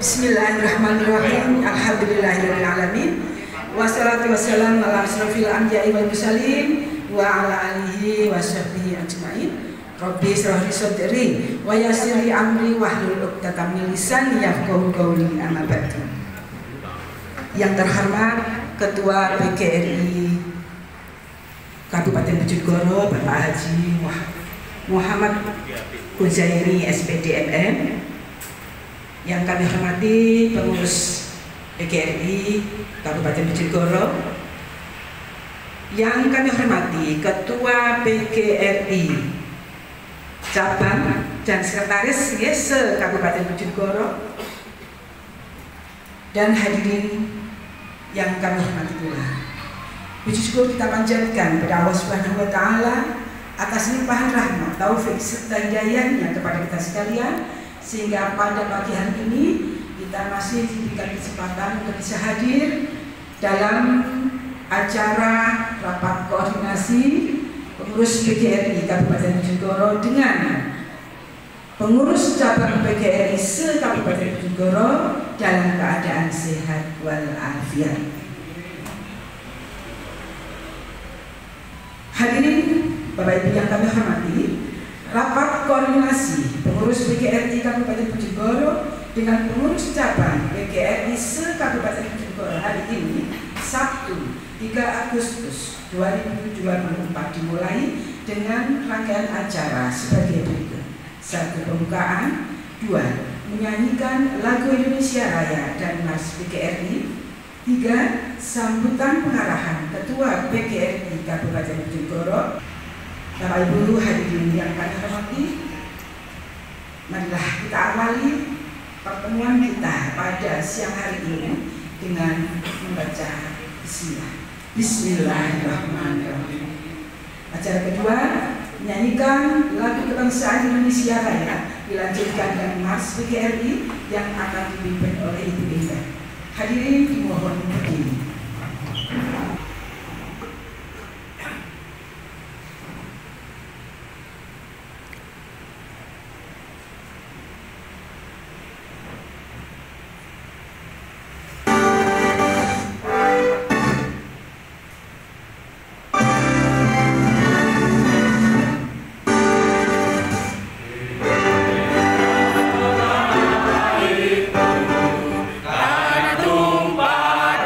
Bismillahirrahmanirrahim. Alhamdulillahirrahmanirrahim. Wassalatu wassalamu ala asrofil anbiya'i wal mursalin wa ala alihi wa sahbihi ajma'in. Rabbi shrah li sadri wa yassir li amri wahlul 'uqdatam min lisani yafqahu qawli, amma ba'du. Yang terhormat Ketua PGRI Kabupaten Bojonegoro Bapak Haji Muhammad Huzairi SPD MM, yang kami hormati pengurus PGRI Kabupaten Bojonegoro, yang kami hormati Ketua PGRI Cabang dan Sekretaris se Kabupaten Bojonegoro, dan hadirin yang kami hormati pula. Puji syukur kita panjatkan pada Allah Subhanahu wa Ta'ala atas limpahan rahmat, taufik serta hidayahnya kepada kita sekalian, sehingga pada pagi hari ini kita masih diberikan kesempatan untuk bisa hadir dalam acara rapat koordinasi pengurus PGRI Kabupaten Bojonegoro dengan pengurus cabang PGRI se-Kabupaten Bojonegoro dalam keadaan sehat walafiat. Hadirin Bapak Ibu yang kami hormati, rapat koordinasi pengurus PGRI Kabupaten Bojonegoro dengan pengurus cabang PGRI se-Kabupaten Bojonegoro hari ini Sabtu 3 Agustus 2024 dimulai dengan rangkaian acara sebagai berikut: 1. Pembukaan, 2. Menyanyikan lagu Indonesia Raya dan Mars PGRI, 3. Sambutan pengarahan Ketua PGRI Kabupaten Bojonegoro. Bapak Ibu hadirin yang kami hormati, marilah kita awali pertemuan kita pada siang hari ini dengan membaca Bismillahirrahmanirrahim. Acara kedua, menyanyikan lagu kebangsaan Indonesia Raya, dilanjutkan dengan Mars PGRI yang akan dipimpin oleh Ibu Indah. Hadirin dimohon berdiri. Karena tumpah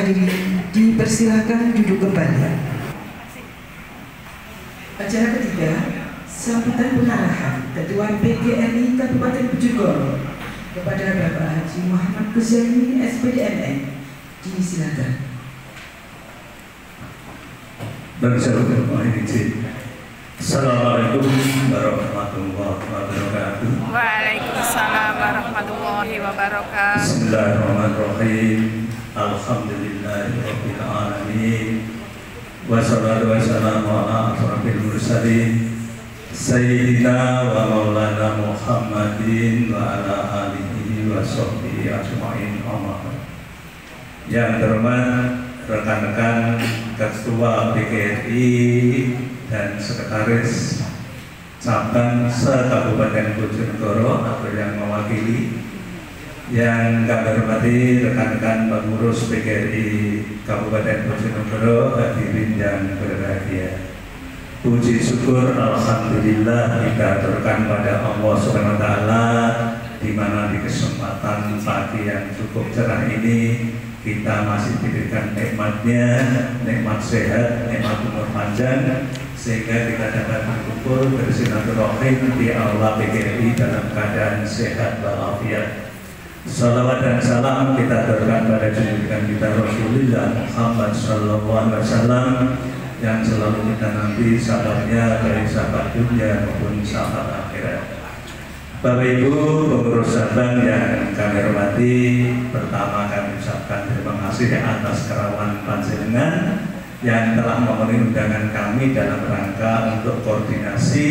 Hadirin dipersilakan duduk kembali. Acara ketiga, sambutan pengarahan Ketua PGRI Kabupaten Bojonegoro kepada Bapak Haji Muhammad Ghazali SPDMN. Disilakan. Assalamualaikum warahmatullahi wabarakatuh. Waalaikumsalam warahmatullahi wabarakatuh. Bismillahirrahmanirrahim. Alhamdulillahirabbil alamin. Wassalatu wassalamu ala asyrofil mursalin Sayyidina wa maulana Muhammadin wa ala alihi wa sahbihi ajma'in. Yang terhormat rekan-rekan Ketua PGRI dan Sekretaris Cabang se-Kabupaten Bojonegoro atau yang mewakili, yang kami hormati rekan-rekan pengurus PGRI Kabupaten Bojonegoro, hadirin yang berbahagia. Puji syukur alhamdulillah kita aturkan pada Allah Subhanahu wa taala, di mana di kesempatan pagi yang cukup cerah ini kita masih diberikan nikmatnya, nikmat sehat, nikmat umur panjang, sehingga kita dapat berkumpul bersilaturahim di aula PGRI dalam keadaan sehat walafiat. Salawat dan salam kita aturkan pada junjungan kita Rasulullah Muhammad SAW yang selalu kita nanti sahabatnya dari sahabat dunia maupun sahabat akhirat. Bapak Ibu pengurus cabang yang kami hormati, pertama kami ucapkan terima kasih atas kerawan panjenengan yang telah memenuhi undangan kami dalam rangka untuk koordinasi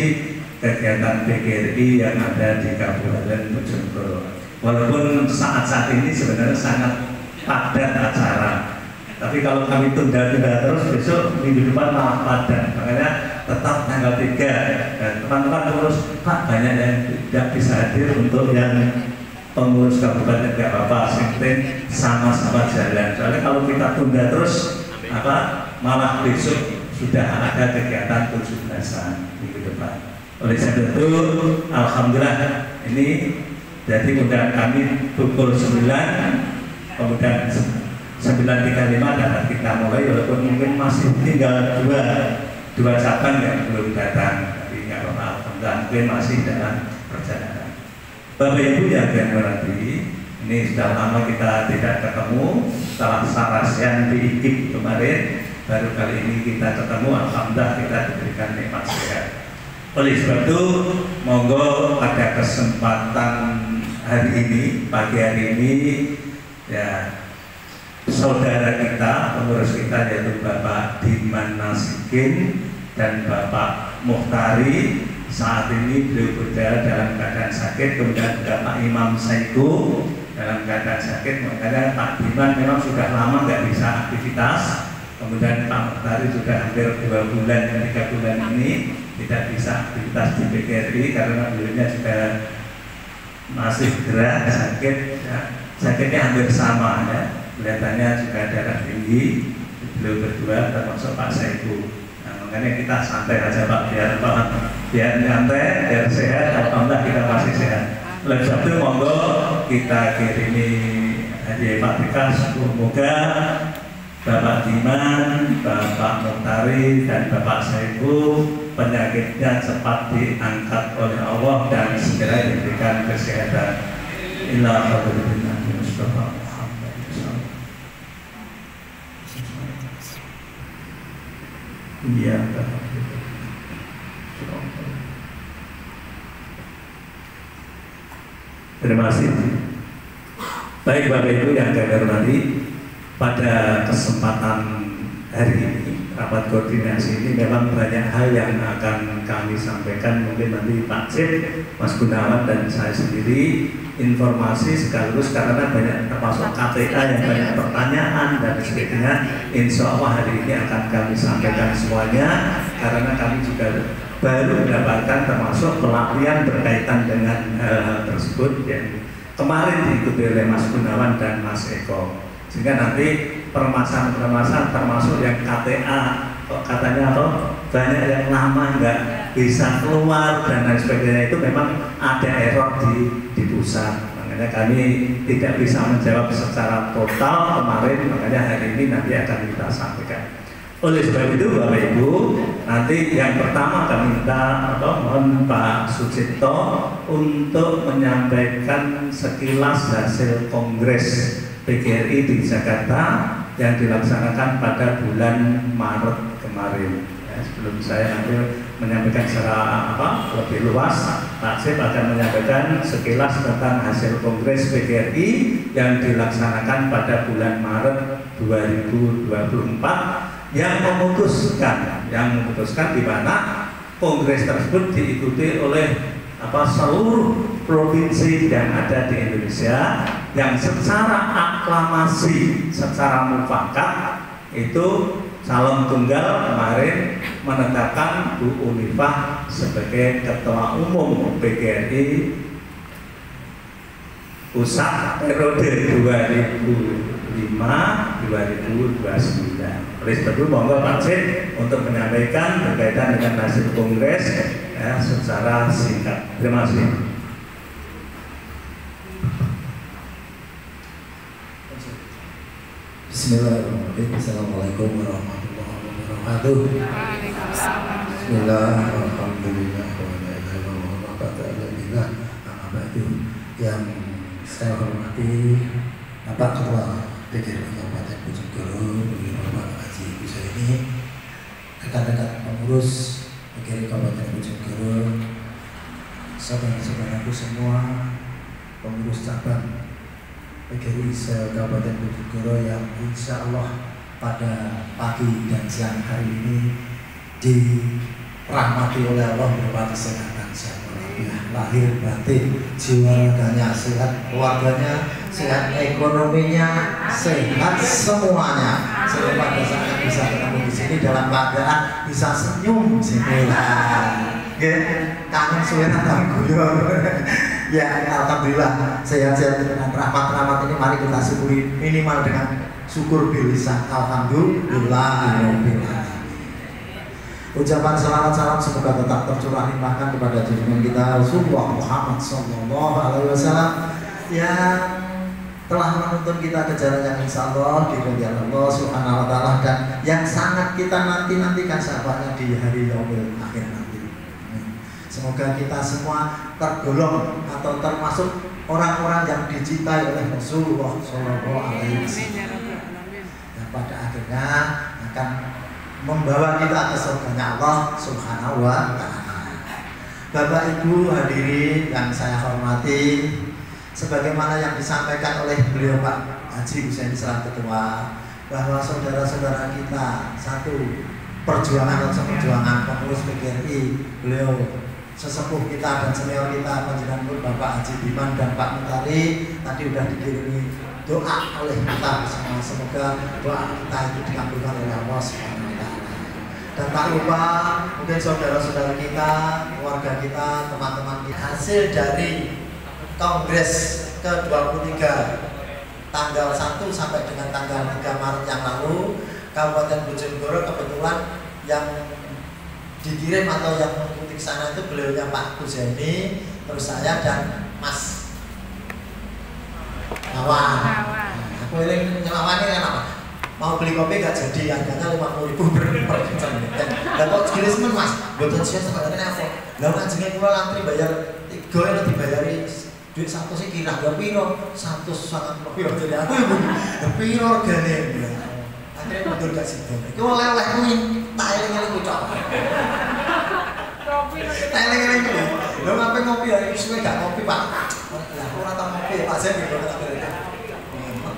kegiatan PGRI yang ada di Kabupaten Bojonegoro. Walaupun saat ini sebenarnya sangat padat acara, tapi kalau kami tunda-tunda terus, besok minggu depan malah padat. Makanya tetap tanggal 3 dan teman-teman terus, Pak, banyak yang tidak bisa hadir. Untuk yang pengurus kabupaten gak apa-apa, penting sama-sama jalan. Soalnya kalau kita tunda terus, malah besok sudah ada kegiatan 17-an minggu depan. Oleh sebab itu, alhamdulillah ini jadi undangan kami pukul 9, kemudian 9.35 dapat kita mulai, walaupun mungkin masih tinggal dua cabang yang belum datang, tapi nggak apa-apa, mungkin masih dalam perjalanan. Bapak Ibu yang berarti ini sudah lama kita tidak ketemu, setelah Sarasian di IKIP kemarin, baru kali ini kita ketemu, alhamdulillah kita diberikan nikmat sehat. Oleh sebab itu, monggo pada kesempatan hari ini, pagi hari ini, ya, saudara kita, pengurus kita yaitu Bapak Diman Nasikin dan Bapak Muhtari, saat ini beliau berada dalam keadaan sakit, kemudian juga Pak Imam Saiku dalam keadaan sakit. Makanya Pak Diman memang sudah lama nggak bisa aktivitas, kemudian Pak Muhtari sudah hampir 2 bulan dan 3 bulan ini tidak bisa aktivitas di PGRI karena beliaunya juga masih gerak, sakit, ya. Sakitnya hampir sama, ya. Kelihatannya juga darah tinggi, beliau berdua termasuk Pak Saiku. Nah, makanya kita santai aja Pak, biar nyantai, biar sehat. Alhamdulillah kita masih sehat. Oleh sebab itu monggo kita kirimi hadiah Fatihah, semoga Bapak Diman, Bapak Muhtari dan Bapak Saiku penyakitnya cepat diangkat oleh Allah dan segera diberikan kesehatan. Illa hadratin Nabi Mustafa Muhammad SAW. Iya, terima kasih. Baik Bapak Ibu yang kami hormati, pada kesempatan hari ini rapat koordinasi ini memang banyak hal yang akan kami sampaikan. Mungkin nanti Pak Cip, Mas Gunawan dan saya sendiri informasi sekaligus karena banyak termasuk KTA yang banyak pertanyaan dan sebagainya. Insya Allah hari ini akan kami sampaikan semuanya karena kami juga baru mendapatkan termasuk pelatihan berkaitan dengan hal tersebut yang kemarin diikuti oleh Mas Gunawan dan Mas Eko, sehingga nanti permasalahan-permasalahan termasuk yang KTA kok katanya banyak yang lama nggak bisa keluar dan lain sebagainya, itu memang ada error di pusat. Makanya Makanya kami tidak bisa menjawab secara total kemarin, makanya hari ini nanti akan kita sampaikan. Oleh sebab itu Bapak Ibu, nanti yang pertama kami minta mohon Pak Sucipto untuk menyampaikan sekilas hasil Kongres PGRI di Jakarta yang dilaksanakan pada bulan Maret kemarin. Ya, sebelum saya nanti menyampaikan secara lebih luas, Pak Sip akan menyampaikan sekilas tentang hasil Kongres PGRI yang dilaksanakan pada bulan Maret 2024 yang memutuskan di mana kongres tersebut diikuti oleh seluruh provinsi yang ada di Indonesia yang secara aklamasi, secara mufakat itu calon tunggal kemarin menetapkan Bu Unifah sebagai Ketua Umum PGRI pusat periode 2005-2029. Oleh sebab itu monggo Pak Cid untuk menyampaikan berkaitan dengan hasil kongres ya, secara singkat. Terima kasih. Bismillahirrahmanirrahim. Assalamualaikum warahmatullahi wabarakatuh. Bismillahirrahmanirrahim. Yang saya hormati Bapak Ketua PGRI Kabupaten Bojonegoro, Bapak Haji Husaini, rekan-rekan pengurus PGRI Kabupaten Bojonegoro, saudara-saudaraku semua, pengurus cabang PGRI se-Kabupaten Bojonegoro yang insya Allah pada pagi dan siang hari ini dirahmati oleh Allah berupa kesehatan sehat walafiat, lahir batin, jiwa raganya sehat, keluarganya sehat, ekonominya sehat, semuanya. Sehingga pada saat bisa ketemu di sini dalam keadaan bisa senyum, bismillah. Kangen suara tangguh. Ya, alhamdulillah sehat-sehat dengan rahmat-rahmat ini mari kita syukuri minimal dengan syukur bilisan alhamdulillah. Ucapan salam semoga tetap tercurah limpahkan kepada junjungan kita Rasulullah Muhammad SAW yang telah menuntun kita ke jalan yang insya Allah diridhoi Allah Subhanahu wa Ta'ala dan yang sangat kita nantikan sahabatnya di hari yaumil akhir nanti. Semoga kita semua tergolong atau termasuk orang-orang yang dicintai oleh Rasulullah SAW yang pada akhirnya akan membawa kita ke surganya Allah Subhanahu wa Ta'ala. Bapak Ibu hadirin yang saya hormati, sebagaimana yang disampaikan oleh beliau Pak Haji Husaini selaku ketua, bahwa saudara-saudara kita satu perjuangan pengurus PGRI, beliau sesepuh kita dan senior kita panjenengan Bapak Haji Biman dan Pak Mutari tadi sudah dikirimi doa oleh kita bersama, semoga doa kita itu dikabulkan oleh Allah Subhanahu wa Ta'ala. Dan tak lupa mungkin saudara-saudara kita, keluarga kita, teman-teman kita, hasil dari Kongres ke-23 tanggal 1 sampai dengan tanggal 3 Maret yang lalu, Kabupaten Bojonegoro kebetulan yang dikirim atau yang mengikuti ke sana itu beliaunya Pak Husaini, terus saya dan Mas Awan. Aku ini Awan ini apa? Mau beli kopi gak jadi, harganya 50.000 per jam. Dan kok segini semen Mas, buatan siang sebenarnya apa? Lalu anjingnya gue antri bayar 3 yang dibayari duit satu sih kira gak piro, 100 sangat piro jadi aku yang piro gane. Akhirnya mundur gak situ. Itu oleh-oleh kuwi, tak eling-eling kuwi cok. Kopi eling-eling kuwi. Lho ngapain ngopi ya? Suwe gak ngopi, Pak. Lah ora tau ngopi, Pak Zen iki kok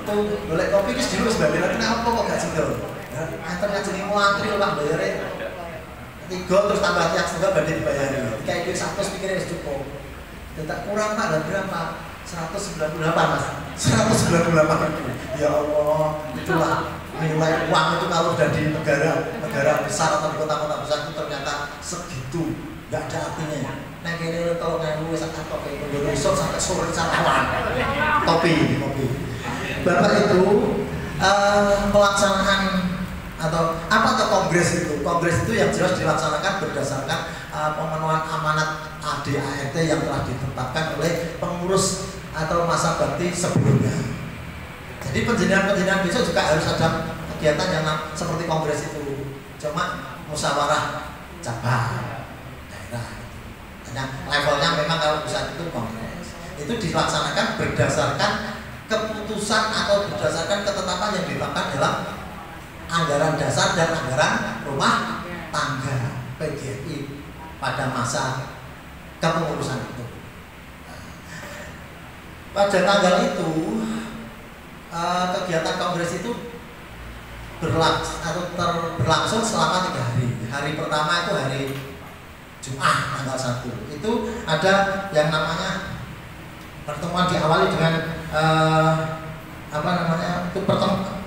metu golek kopi wis dhewe wis bali. Kenapa kok gak situ? Antar ngajeni mau antri lah bayare 3 terus tambah tiap setengah badhe dibayari. Kayak duit 100 pikirnya wis cukup. Tidak kurang Pak, dan berapa? 198 Mas. 198.000. Ya Allah, itulah nilai uang itu kalau sudah di negara besar atau di kota-kota besar itu ternyata segitu, nggak ada artinya. Nah kayaknya kalau nggak lu sangat topi, besok sampai sore sarapan, topi. Bapak itu pelaksanaan atau apa tuh kongres itu? Kongres itu yang jelas dilaksanakan berdasarkan pemenuhan amanat ADART yang telah ditetapkan oleh pengurus atau masa bakti sebelumnya. Jadi penjenengan besok juga harus ada kegiatan yang seperti kongres itu, cuma musyawarah cabang daerah. Hanya levelnya memang kalau pusat itu kongres. Itu dilaksanakan berdasarkan keputusan atau berdasarkan ketetapan yang ditetapkan dalam anggaran dasar dan anggaran rumah tangga PGRI pada masa kepengurusan itu. Pada tanggal itu kegiatan kongres itu berlangsung selama 3 hari. Hari pertama itu hari Jumat tanggal 1. Itu ada yang namanya pertemuan diawali dengan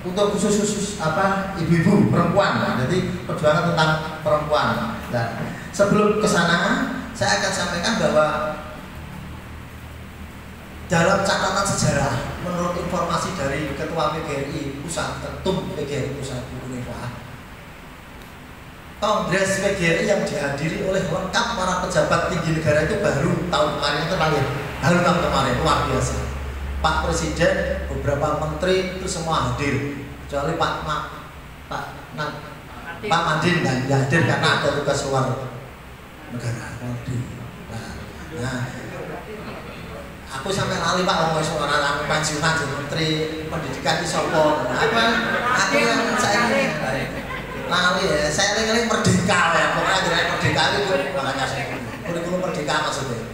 untuk khusus ibu-ibu perempuan. Jadi perjuangan tentang perempuan. Nah, sebelum ke sana saya akan sampaikan bahwa dalam catatan sejarah, menurut informasi dari Ketua PGRI Pusat, Ketum PGRI Pusat Bu Neva, Kongres PGRI yang dihadiri oleh lengkap para pejabat tinggi negara itu baru tahun kemarin baru tahun kemarin, luar biasa. Pak Presiden, beberapa menteri itu semua hadir, kecuali Pak Madin dan hadir karena ada tugas luar negara. Nah, aku sampai lali Pak ngomong soal pensiunan jadi menteri pendidikan di Sopo. Aku yang saya lali ya, saya lagi merdeka ya, pokoknya jadi merdeka itu makanya saya kurikulum merdeka maksudnya.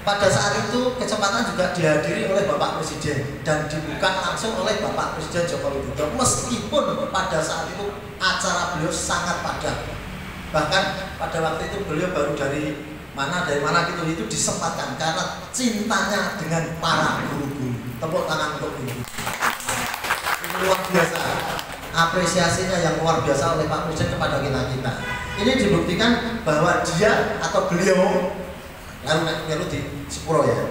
Pada saat itu kesempatan juga dihadiri oleh Bapak Presiden dan dibuka langsung oleh Bapak Presiden Joko Widodo. Meskipun pada saat itu acara beliau sangat padat, bahkan pada waktu itu beliau baru dari mana itu disempatkan karena cintanya dengan para guru-guru. Tepuk tangan untuk guru. Luar biasa apresiasinya yang luar biasa oleh Pak Presiden kepada kita. Ini dibuktikan bahwa dia atau beliau lalu di Sepuro ya.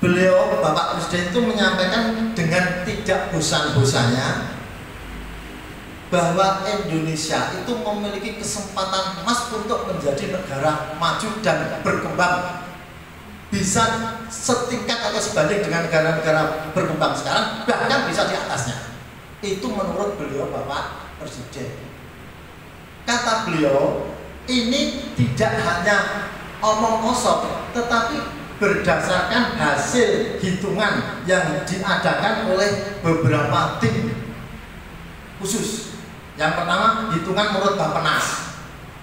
Beliau Bapak Presiden itu menyampaikan dengan tidak bosan-bosannya bahwa Indonesia itu memiliki kesempatan emas untuk menjadi negara maju dan berkembang, bisa setingkat atau sebanding dengan negara-negara berkembang sekarang, bahkan bisa di atasnya. Itu menurut beliau Bapak Presiden. Kata beliau, ini tidak hanya omong kosong, tetapi berdasarkan hasil hitungan yang diadakan oleh beberapa tim khusus. Yang pertama, hitungan menurut Bappenas,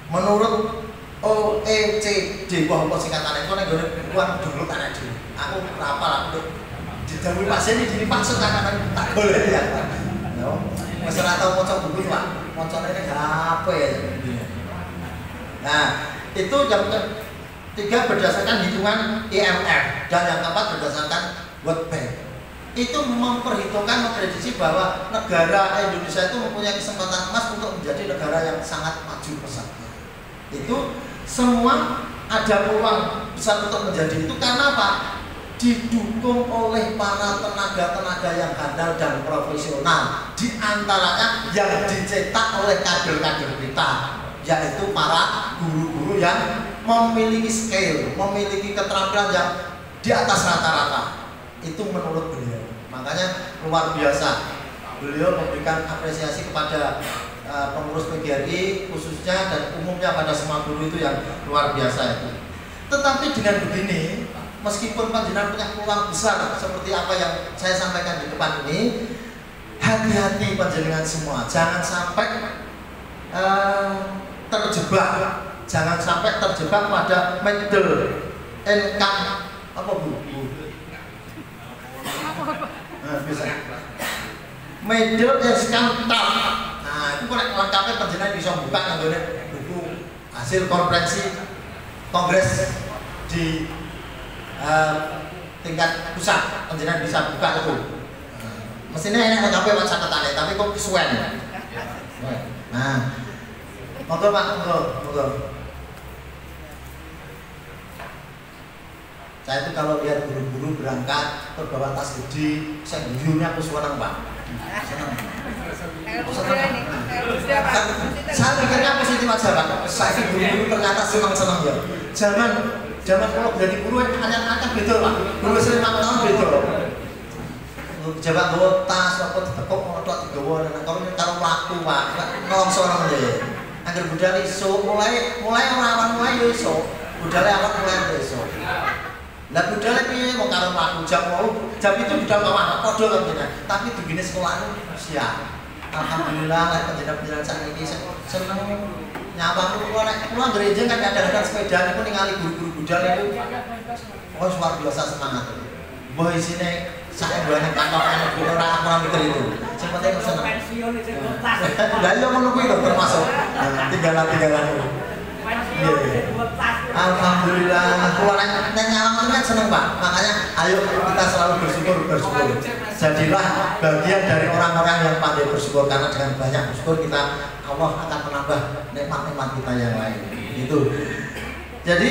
menurut OECD, apa singkatannya itu nek uang dulu tanah dulu. Aku kenapa lah untuk didahului pasien ini maksud kan tak boleh ya. Wis ora tau maca buku Pak. Macane nek apa ya. Nah, itu yang ketiga berdasarkan hitungan IMF dan yang keempat berdasarkan World Bank. Itu memprediksi bahwa negara Indonesia itu mempunyai kesempatan emas untuk menjadi negara yang sangat maju pesatnya. Itu semua ada peluang besar untuk menjadi itu karena apa? Didukung oleh para tenaga-tenaga yang handal dan profesional, di antaranya yang dicetak oleh kader-kader kita, yaitu para guru-guru yang memiliki skill, memiliki keterampilan yang di atas rata-rata. Itu menurut beliau. Makanya luar biasa beliau memberikan apresiasi kepada pengurus PGRI khususnya dan umumnya pada semua guru itu yang luar biasa itu. Tetapi dengan begini, meskipun panjenengan punya peluang besar seperti apa yang saya sampaikan di depan ini, hati-hati panjenengan semua, jangan sampai terjebak, jangan sampai terjebak pada middle income apa Bu? Bisa. Middle income trap. Nah, itu kok lengkapnya panjenengan bisa buka nggone buku hasil konferensi kongres di tingkat pusat, panjenengan bisa buka itu. Mestinya enak lengkapnya Pak catatannya, tapi kok kesuwen. Nah, monggo Pak, monggo. Saya itu kalau lihat guru-guru berangkat terbawa tas gede, saya guyurnya aku senang Pak. Senang. Saya pikirnya positif aja Pak. Saya guru-guru ternyata senang-senang ya. Jangan Zaman kalau jadi guru anak-anak beda Pak. Guru sering 5 tahun beda. Jabat bawa tas apa tekok ora digawa nang karo mlaku Pak. Nongso nang dhewe. Angger budal iso mulai awal mulai yo iso. Budale awal mulai iso. Lah budale piye wong karo mlaku jam 8 jam itu budal kawah padha karo dene. Tapi begini sekolah siap. Alhamdulillah lek panjenengan sakniki seneng nyapa kula nek kula gereja kan kadang-kadang sepeda niku ningali guru-guru budal niku oh luar biasa semangat. Mbah isine sak endone kantor ora mikir itu. Sing penting seneng. Lah yo ngono kuwi lho termasuk tinggalan-tinggalan. Alhamdulillah kula nek nyalaman kan seneng Pak. Makanya ayo kita selalu bersyukur. Jadilah bagian dari orang-orang yang pandai bersyukur karena dengan banyak bersyukur kita Allah akan menambah nikmat-nikmat kita yang lain. Itu. Jadi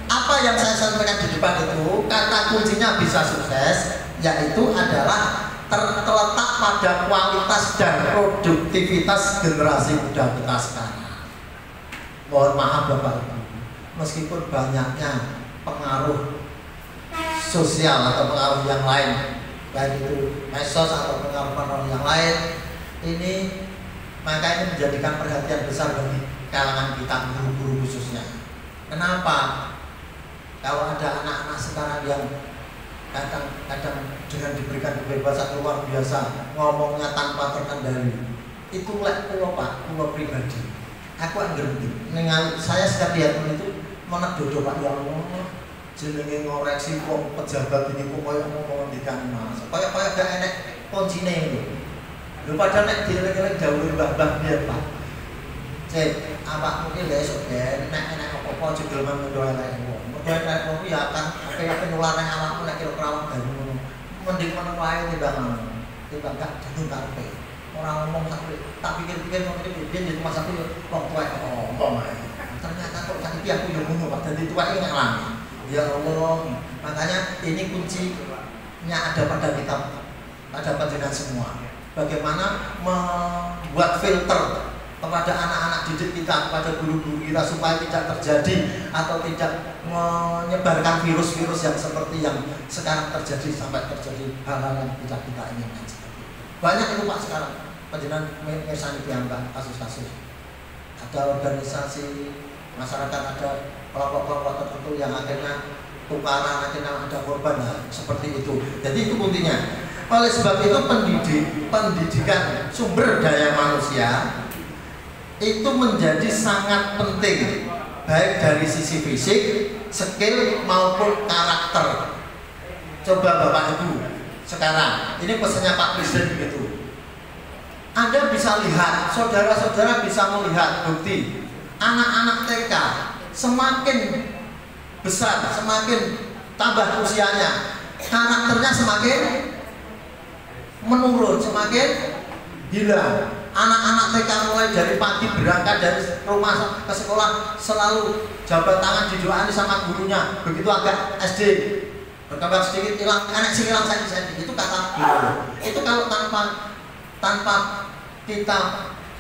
apa yang saya sampaikan di depan itu kata kuncinya bisa sukses yaitu adalah terletak pada kualitas dan produktivitas generasi muda kita sekarang. Mohon maaf Bapak Ibu, meskipun banyaknya pengaruh sosial atau pengaruh yang lain, baik itu medsos atau pengaruh yang lain, ini maka ini menjadikan perhatian besar bagi kalangan kita guru-guru khususnya. Kenapa? Kalau ada anak-anak sekarang yang kadang-kadang dengan diberikan kebebasan luar biasa, ngomongnya tanpa terkendali, itu lek kula Pak, kula pribadi. Aku ngerti. Ningali saya setiap lihat itu menek dodo Pak ya Allah. Jenenge ngoreksi wong pejabat ini kok koyo ngomong ngendikan Mas. Koyo gak enek kuncine lho. Lho padahal nek dieling-eling dawuh mbah-mbah biyen Pak. Cek, awakmu ki lek esuk ben nek enek apa-apa jebul manungsa elek wong. Mergo elek wong ya akan ape nular nang awakmu nek kira-kira awak gawe ngono. Mending menawa wae timbang gak duduk karepe. Orang ngomong sampai tak pikir-pikir ngono iki biyen di masa aku wong tuwek ngomong ae. Ternyata kok saiki aku yo ngono Pak dadi tuwek ngalami. Ya Allah, makanya ini kuncinya ada pada kita, ada panjenengan semua. Bagaimana membuat filter kepada anak-anak didik kita, kepada guru-guru kita supaya tidak terjadi atau tidak menyebarkan virus-virus yang seperti yang sekarang terjadi sampai terjadi hal-hal yang tidak kita inginkan. Banyak itu Pak sekarang, panjenengan mirsani dianggap kasus-kasus. Ada organisasi masyarakat, ada kelompok-kelompok tertentu yang akhirnya tukaran, akhirnya ada korban, nah, seperti itu. Jadi itu intinya. Oleh sebab itu pendidikan sumber daya manusia itu menjadi sangat penting, baik dari sisi fisik, skill maupun karakter. Coba Bapak Ibu sekarang, ini pesannya Pak Presiden begitu. Anda bisa lihat, saudara-saudara bisa melihat bukti anak-anak TK semakin besar, semakin tambah usianya, karakternya semakin menurun, semakin hilang. Anak-anak TK mulai dari pagi berangkat dari rumah ke sekolah selalu jabat tangan didoain sama gurunya. Begitu agak SD berkembang sedikit hilang, anak sih hilang saya itu kata guru. Itu kalau tanpa kita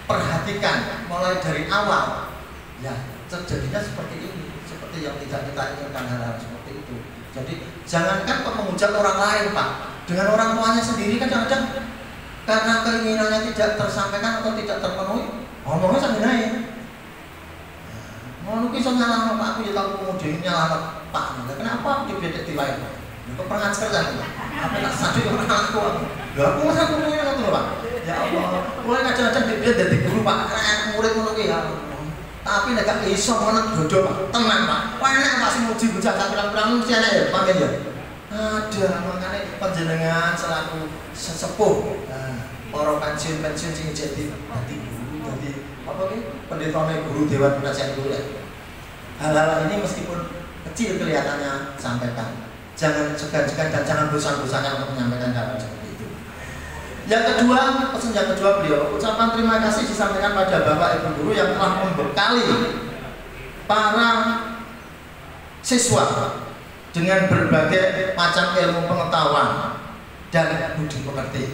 perhatikan mulai dari awal, ya terjadinya seperti ini, seperti yang tidak kita inginkan, hal-hal seperti itu. Jadi jangankan menghujat orang lain Pak, dengan orang tuanya sendiri kan kadang-kadang karena keinginannya tidak tersampaikan atau tidak terpenuhi, ngomongnya sambil naik. Ngono ki iso nyalahno Pak, aku ya tau kemudian nyalahno Pak. Kenapa aku dibedek di lain? Itu pernah cerita apa tak sadar orang aku. Lah aku masa aku ngene ngono Pak. Ya Allah, mulai kadang-kadang dia dadi guru Pak, murid ngono ki ya. Tapi nek gak iso menek dodo Pak, tenang Pak. Wah enak Pak sing muji bocah pirang-pirang mesti enak ya, pamen ya. Ada makane panjenengan selaku sesepuh. Para pensiun sing jadi guru, jadi apa ki? Pendetane guru Dewan Penasihat Guru. Hal-hal ini meskipun kecil kelihatannya sampaikan. Jangan segan-segan dan jangan bosan-bosankan untuk menyampaikan hal seperti itu. Yang kedua, pesan yang kedua beliau, ucapan terima kasih disampaikan pada Bapak Ibu guru yang telah membekali para siswa dengan berbagai macam ilmu pengetahuan dan budi pekerti.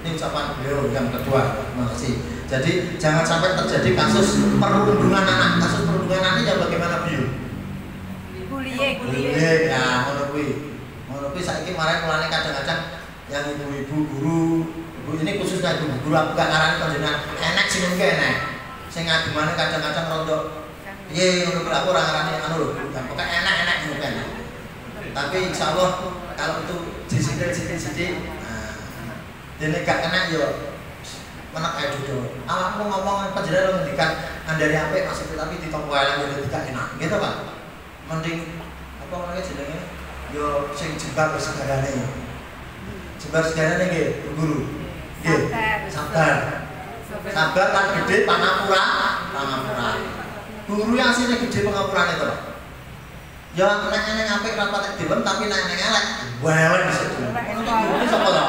Ini ucapan beliau yang kedua. Terima kasih. Jadi jangan sampai terjadi kasus perundungan anak. Kasus perundungan anak yang bagaimana beliau? Bullying. Nah, ngono kuwi saiki marahin mulane kadang-kadang yang ibu-ibu guru, ini khususnya ibu guru aku gak ngarani panjenengan enek sing enek. Sing ngademane kadang-kadang rontok piye ngono kuwi aku ora ngarani anu lho, pokoke enek-enek ngono kan. Tapi insyaallah kalau itu disikil-sikil dene gak kena yo menek ae dulu. Awakmu ngomong panjenengan ngendikan andare apik maksud tapi ditompo elek yo gak enak. Gitu, Pak. Mending apa namanya jenenge yo sing jembar segarane. Jembar segarane nggih, guru. Nggih. Sabar. Sabar kan gede pangapura. Guru yang asline gede pangapurane to. Ya nek apik ra patek dilem tapi nek elek, welek bisa dulu. Ini sapa to?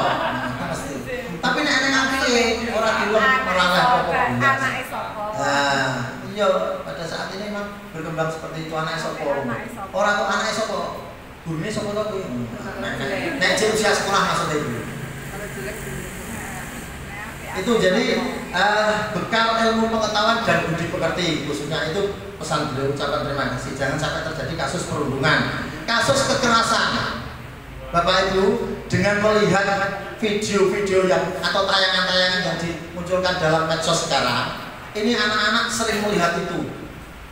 Tapi nek apike ora dilem malah pokok. Anake sapa? Nah, iya pada saat ini memang berkembang seperti itu anake sapa. Ora kok anake sapa. Gurune sapa to kuwi? Nek usia sekolah maksudnya itu. Itu jadi bekal ilmu pengetahuan dan budi pekerti, khususnya itu pesan beliau ucapan terima kasih. Jangan sampai terjadi kasus perundungan, kasus kekerasan. Bapak Ibu, dengan melihat video-video yang atau tayangan-tayangan yang dimunculkan dalam medsos sekarang, ini anak-anak sering melihat itu.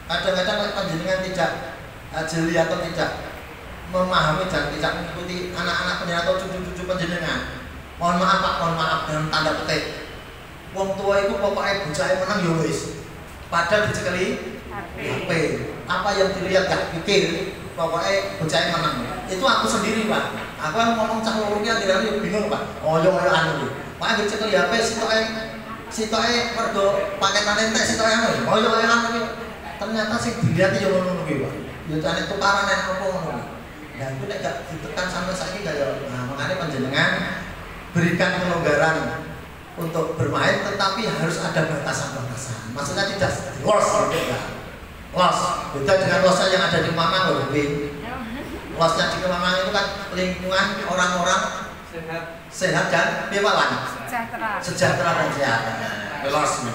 Kadang-kadang panjenengan tidak jeli atau tidak memahami dan tidak mengikuti anak-anak panjenengan atau cucu-cucu panjenengan. Mohon maaf Pak, mohon maaf dengan tanda petik. Wong tua itu pokoknya bocah menang ya wis. Padahal dicekeli HP. Apa yang dilihat gak pikir, pokoknya bocah menang. Itu aku sendiri Pak. Aku ngomong cah loro ki akhirnya bingung Pak. Oh yo anu. Pak dicekeli HP sitoke mergo paketan entek sitoke anu. Oh yo anu. Ternyata sing dilihat yo ngono kuwi Pak. Yo jane tukaran nek opo ngono. Nah itu nek gak ditekan sampai saiki kaya makanya panjenengan berikan kelonggaran untuk bermain, tetapi harus ada batasan-batasan. Maksudnya tidak los, gitu ya. Los, beda dengan losnya yang ada di Mamang loh, losnya di Mamang itu kan lingkungan orang-orang sehat dan piawan, sejahtera dan sehat. Los,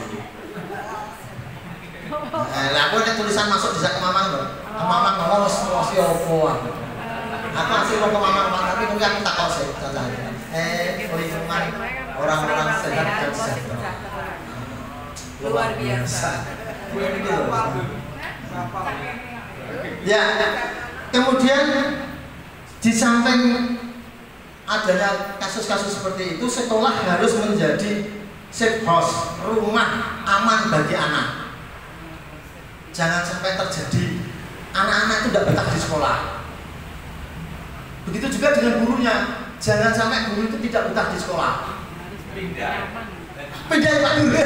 nah, aku ada tulisan masuk di sana Mamang loh, Mamang los opo. Aku masih mau ke Mamang, tapi mungkin aku tak tahu sih, lingkungan orang-orang sehat dan sejahtera. Luar biasa. Ya, kemudian di samping adanya kasus-kasus seperti itu, sekolah harus menjadi safe house, rumah aman bagi anak. Jangan sampai terjadi anak-anak itu tidak betah di sekolah. Begitu juga dengan gurunya, jangan sampai guru itu tidak betah di sekolah. Pindah Pak Guru.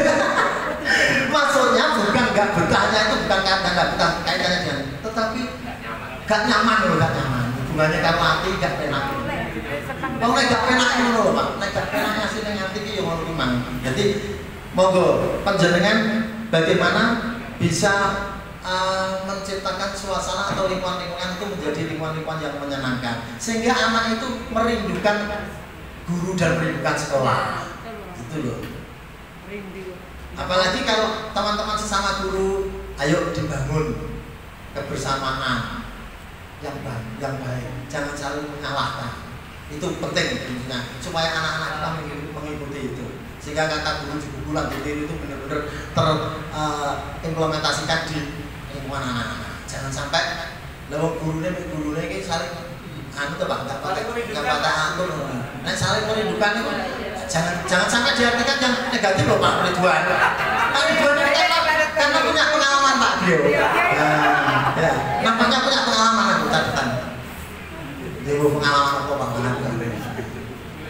Maksudnya bukan nggak betahnya itu bukan kata nggak betah kaitannya dengan, tetapi nggak nyaman loh, nggak nyaman. Hubungannya kamu hati nggak penak. Mau nggak penak itu loh Pak, nggak penaknya sih nanti yang mau gimana. Jadi monggo panjenengan bagaimana bisa menciptakan suasana atau lingkungan-lingkungan itu menjadi lingkungan-lingkungan yang menyenangkan, sehingga anak itu merindukan guru dan merindukan sekolah. Gitu loh. Apalagi kalau teman-teman sesama guru, ayo dibangun kebersamaan yang baik, jangan saling menyalahkan. Itu penting tentunya supaya anak-anak kita mengikuti itu, sehingga kata guru di buku Lantai itu benar-benar terimplementasikan di lingkungan anak-anak. Jangan sampai lewat gurunya ini saling anu tuh Pak, nggak patah atur. Nah saling merindukan itu jangan sampai diartikan yang negatif loh Pak Ridwan. Pak Ridwan ini karena punya pengalaman Pak beliau. Ya, nampaknya punya pengalaman aku catatan. Dia pengalaman apa Pak?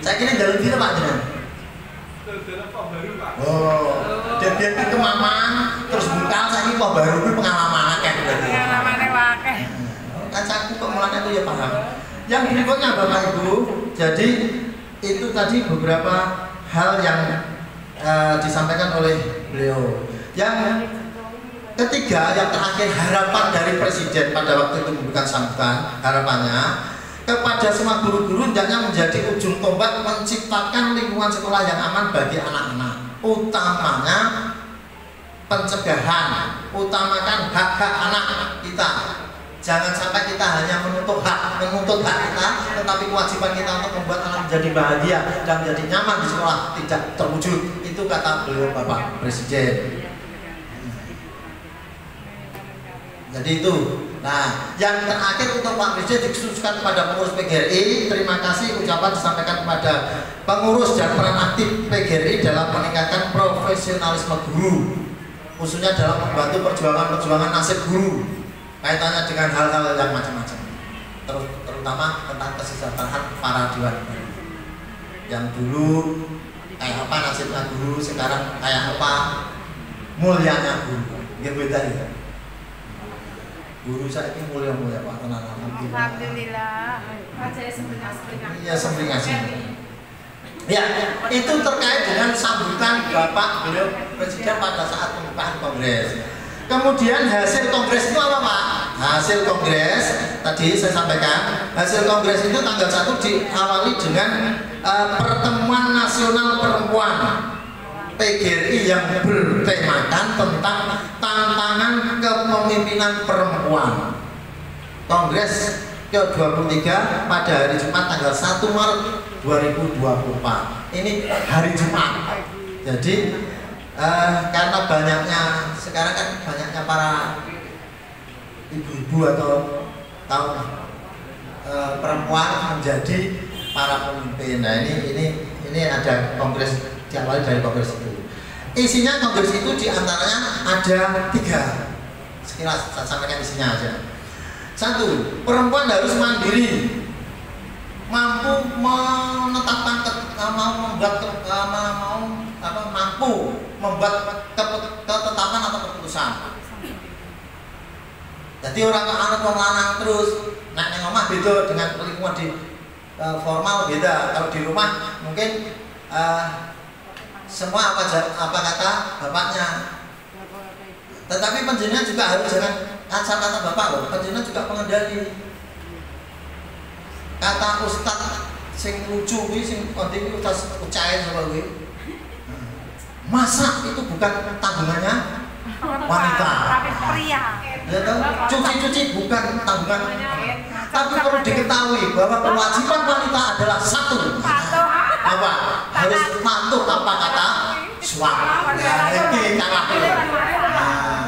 Saya kira dalam kita Pak Jenan. Oh, dia ke Mamang terus bungkal saya ini kok baru itu pengalaman kayak berarti. Pengalamannya wakeh. Kan saya kok mulanya itu ya paham. Yang berikutnya Bapak Ibu, jadi itu tadi beberapa hal yang disampaikan oleh beliau. Yang ketiga, yang terakhir, harapan dari Presiden pada waktu itu memberikan sambutan, harapannya kepada semua guru-guru hendaknya menjadi ujung tombak menciptakan lingkungan sekolah yang aman bagi anak-anak, utamanya pencegahan, utamakan hak-hak anak kita. Jangan sampai kita hanya menuntut hak kita, tetapi kewajiban kita untuk membuat anak menjadi bahagia dan menjadi nyaman di sekolah tidak terwujud. Itu kata beliau Bapak Presiden. Jadi itu. Nah, yang terakhir untuk Pak Presiden dikhususkan kepada pengurus PGRI. Terima kasih ucapan disampaikan kepada pengurus dan peran aktif PGRI dalam meningkatkan profesionalisme guru, khususnya dalam membantu perjuangan nasib guru, kaitannya dengan hal-hal yang macam-macam, terutama tentang kesejahteraan para dewan guru. Yang dulu kayak apa nasibnya guru, sekarang kayak apa mulianya guru. Dia beda ya. Guru saya ini mulia-mulia Pak, tenang. Alhamdulillah. Iya, sembring-sembring. Ya, itu terkait dengan sambutan Bapak beliau Presiden pada saat pembukaan kongres. Kemudian hasil kongres itu apa Pak? Hasil kongres tadi saya sampaikan, hasil kongres itu tanggal 1 diawali dengan pertemuan nasional perempuan PGRI yang bertemakan tentang tantangan kepemimpinan perempuan. Kongres ke-23 pada hari Jumat tanggal 1 Maret 2024. Ini hari Jumat. Jadi karena banyaknya sekarang kan banyaknya para ibu-ibu atau perempuan menjadi para pemimpin. Nah ini ada kongres diawali dari kongres itu. Isinya kongres itu diantaranya ada 3. Sekilas saya sampaikan isinya aja. 1, perempuan harus mandiri, mampu menetapkan mampu membuat ketetapan atau keputusan. Jadi orang anak lanang terus nak neng omah beda dengan lingkungan di formal beda. Kalau di rumah mungkin semua apa kata bapaknya. Tetapi penjenengan juga harus jangan kata bapak loh. Penjenengan juga pengendali. Kata ustaz sing lucu kuwi sing penting ustaz ucain sama kuwi. Masak itu bukan tanggungannya wanita. Tapi pria. Cuci-cuci bukan tanggungan. Tapi perlu diketahui bahwa kewajiban wanita adalah 1. Apa? Harus patuh apa kata suami. Iki kalah.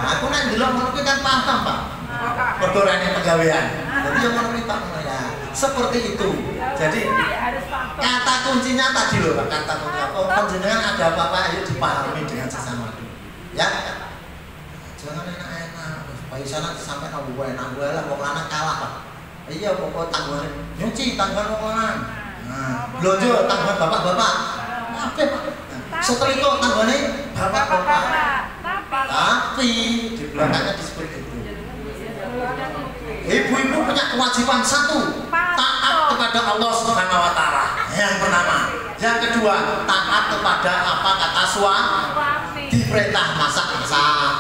Aku nek ndelok ngono kuwi kan paham, Pak. Perkorane pegawaian. Jadi yang ngono kuwi Pak ya. Seperti itu. Jadi kata kuncinya tadi loh, Pak. Kata kuncinya. Oh, panjenengan ada apa-apa ayo dipahami dengan sesama. Ya. Jangan enak-enak. Supaya sana sampai nang buah enak buah lah wong lanang kalah, Pak. Iya, pokok tanggungan nyuci tanggungan wong lanang. Nah, belanja tanggungan bapak-bapak. Apa, Pak? Setrika tanggungane bapak-bapak. Tapi di belakangnya disebut itu. Ibu-ibu punya kewajiban 1, taat kepada Allah Subhanahu wa taala. Yang pertama. Yang kedua, taat kepada apa kata suami. Diperintah masak-masak.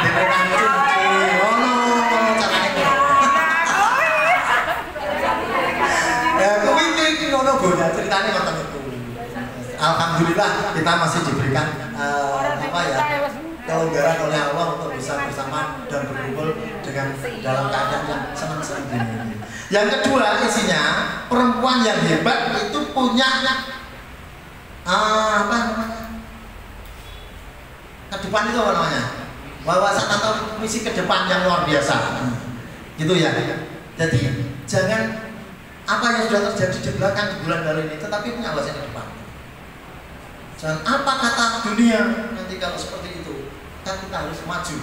Diperintah cuci. Oh no, carane. Ya kuwi iki ngono bonya ceritane ngoten itu. Alhamdulillah kita masih diberikan kelonggaran oleh Allah untuk bisa bersama dan berkumpul dengan dalam keadaan yang senang-senang ini. Yang kedua isinya perempuan yang hebat itu punya apa namanya? Ke depan itu apa namanya? Wawasan atau misi ke depan yang luar biasa. Gitu ya. Jadi jangan apa yang sudah terjadi di belakang di bulan kali ini, tetapi punya wawasan ke depan. Dan apa kata dunia nanti kalau seperti itu, kan kita harus maju.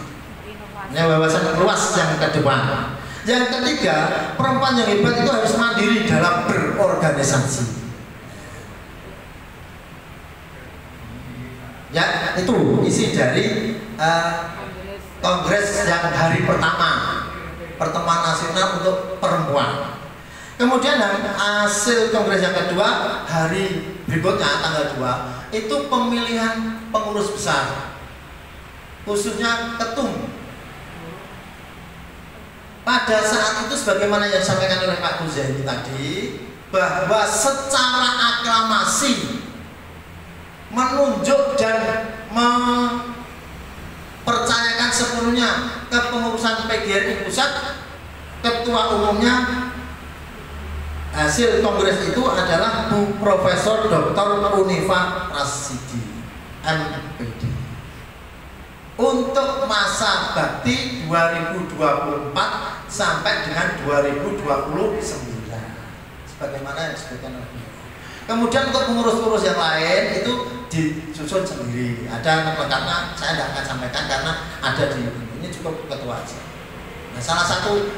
Ini wawasan luas yang ke depan. Yang ketiga, perempuan yang hebat itu harus mandiri dalam berorganisasi. Ya, itu isi dari kongres yang hari pertama, pertemuan nasional untuk perempuan. Kemudian hasil kongres yang kedua, hari berikutnya tanggal 2 itu pemilihan pengurus besar, khususnya ketum. Pada saat itu sebagaimana yang disampaikan oleh Pak Guzaini tadi, bahwa secara aklamasi menunjuk dan mempercayakan sepenuhnya kepengurusan PGRI pusat. Ketua umumnya hasil kongres itu adalah Bu Profesor Dr. Unifa Rasidi MPD untuk masa bakti 2024 sampai dengan 2029 sebagaimana yang disebutkan oleh beliau. Kemudian untuk pengurus-pengurus yang lain itu disusun sendiri. Ada karena saya tidak akan sampaikan karena ada di ini cukup ketua aja. Nah, salah satu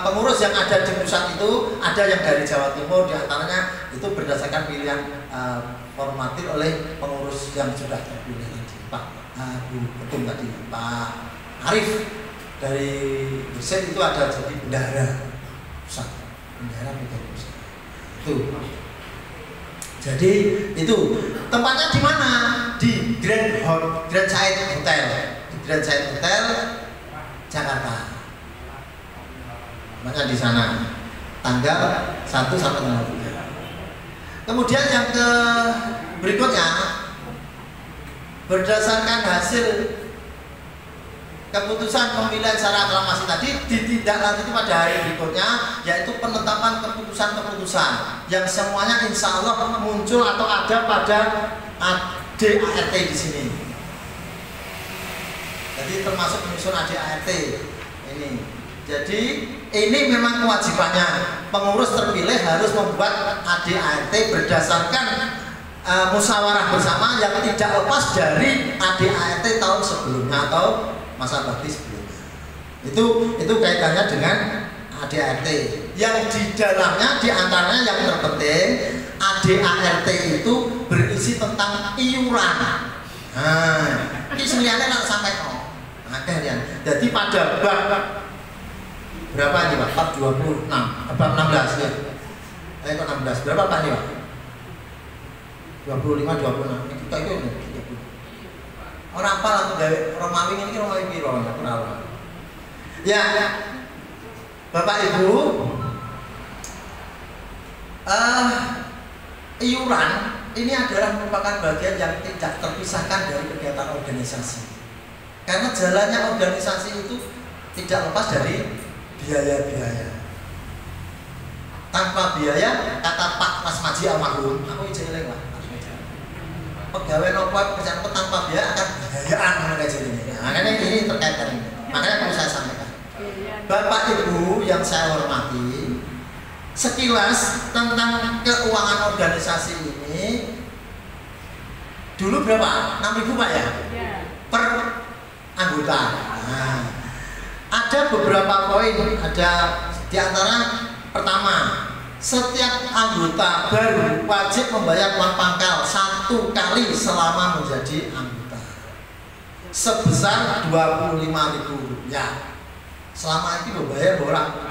pengurus yang ada di pusat itu ada yang dari Jawa Timur, diantaranya itu berdasarkan pilihan formatir oleh pengurus yang sudah terpilih tadi, Pak Bu Ketum tadi, Pak Arif dari Gresik itu ada jadi bendahara pusat, bendahara pusat itu. Jadi itu tempatnya di mana? Di Grand Said Hotel, di Grand Said Hotel Jakarta. Makanya di sana tanggal 1 sampai tanggal 3. Kemudian yang ke berikutnya berdasarkan hasil keputusan pemilihan secara aklamasi tadi ditindaklanjuti pada hari berikutnya, yaitu penetapan keputusan-keputusan yang semuanya insya Allah muncul atau ada pada ADART di sini. Jadi termasuk penyusun ADART ini. Jadi ini memang kewajibannya pengurus terpilih harus membuat ADART berdasarkan musyawarah bersama yang tidak lepas dari ADART tahun sebelumnya atau masa bakti sebelumnya. Itu kaitannya dengan ADART yang di dalamnya diantaranya yang terpenting ADART itu berisi tentang iuran. Nah, ini sebenarnya nak sampai jadi pada bab berapa ini Pak? Bab 26, bab 16 ya. Kok 16? Berapa Pak ini Pak? 25, 26. Ini kita itu orang apa langsung dari Romawi ini Romawi piro aku tahu. Ya, Bapak Ibu, iuran ini adalah merupakan bagian yang tidak terpisahkan dari kegiatan organisasi. Karena jalannya organisasi itu tidak lepas dari biaya-biaya. Tanpa biaya, kata Pak Mas Maji almarhum, aku izin Pak. Pegawai nopo pekerjaan tanpa biaya akan biayaan kayak gini. Nah, makanya ini terkait dengan ini. Makanya perlu saya sampaikan. Bapak Ibu yang saya hormati, sekilas tentang keuangan organisasi ini dulu berapa? 6.000 Pak ya? Per anggota. Nah, ada beberapa poin, ada diantara pertama, setiap anggota baru wajib membayar uang pangkal 1 kali selama menjadi anggota sebesar 25.000 rupiah. Selama itu membayar orang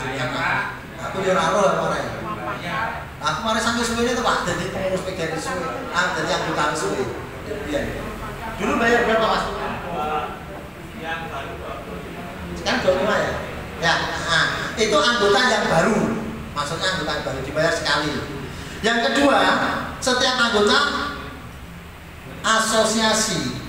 aku yo ora ora ya. Aku mari sampai suwe itu Pak, jadi pengurus PGRI suwe, jadi anggota suwe. Dulu bayar berapa Mas? Sekarang 25 ya? Ya, nah, itu anggota yang baru. Maksudnya anggota yang baru dibayar sekali. Yang kedua, setiap anggota asosiasi